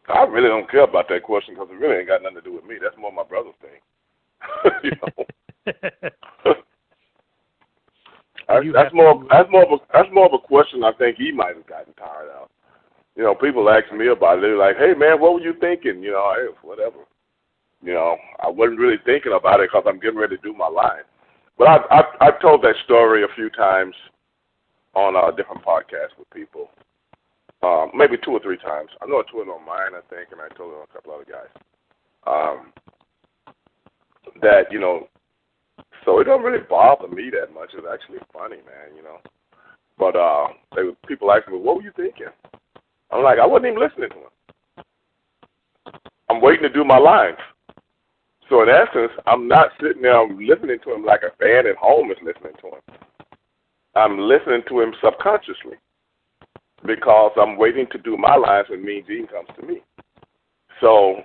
I really don't care about that question because it really ain't got nothing to do with me. That's more my brother's thing. you know. That's more of a question I think he might have gotten tired of. You know, people ask me about it. They're like, "Hey, man, what were you thinking?" You know, hey, whatever. You know, I wasn't really thinking about it because I'm getting ready to do my line. But I've told that story a few times on different podcasts with people, maybe 2 or 3 times. I know I told it on mine, I think, and I told it on a couple other guys. That, you know, so it don't really bother me that much. It's actually funny, man, you know. But people ask me, what were you thinking? I'm like, I wasn't even listening to him. I'm waiting to do my lines. So in essence, I'm not sitting there listening to him like a fan at home is listening to him. I'm listening to him subconsciously because I'm waiting to do my lines when Mean Gene comes to me. So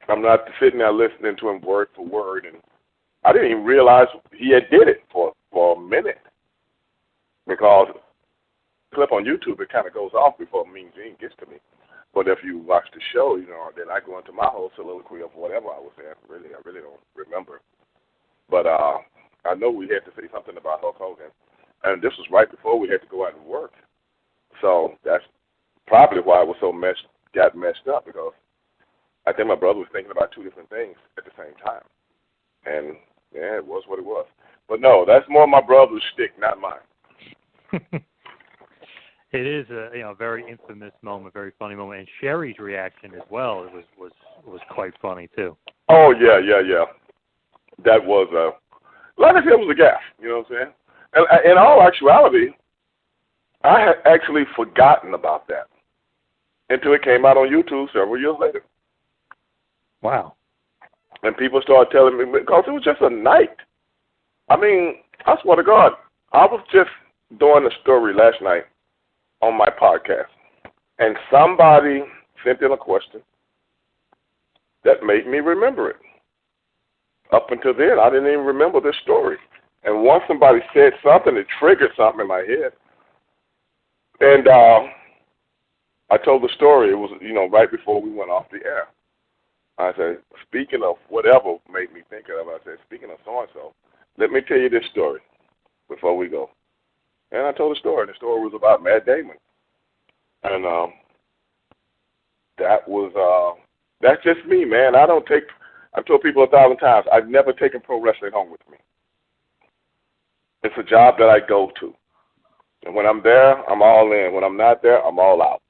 I'm not sitting there listening to him word for word, and I didn't even realize he had did it for a minute because the clip on YouTube, it kind of goes off before Mean Gene gets to me. But if you watch the show, you know, then I go into my whole soliloquy of whatever I was saying. I really don't remember. But I know we had to say something about Hulk Hogan, and this was right before we had to go out and work. So that's probably why I was got messed up, because I think my brother was thinking about 2 different things at the same time. And, yeah, it was what it was. But, no, that's more my brother's shtick, not mine. It is a very infamous moment, very funny moment, and Sherry's reaction as well was quite funny too. Oh yeah. That was like I said, it was a gaffe. You know what I'm saying? And in all actuality, I had actually forgotten about that until it came out on YouTube several years later. Wow. And people started telling me, because it was just a night. I mean, I swear to God, I was just doing a story last night on my podcast, and somebody sent in a question that made me remember it. Up until then, I didn't even remember this story. And once somebody said something, it triggered something in my head. And I told the story. It was, you know, right before we went off the air. I said, speaking of whatever made me think of it, I said, speaking of so-and-so, let me tell you this story before we go. And I told a story. The story was about Matt Damon. And that's just me, man. I've told people 1,000 times, I've never taken pro wrestling home with me. It's a job that I go to. And when I'm there, I'm all in. When I'm not there, I'm all out.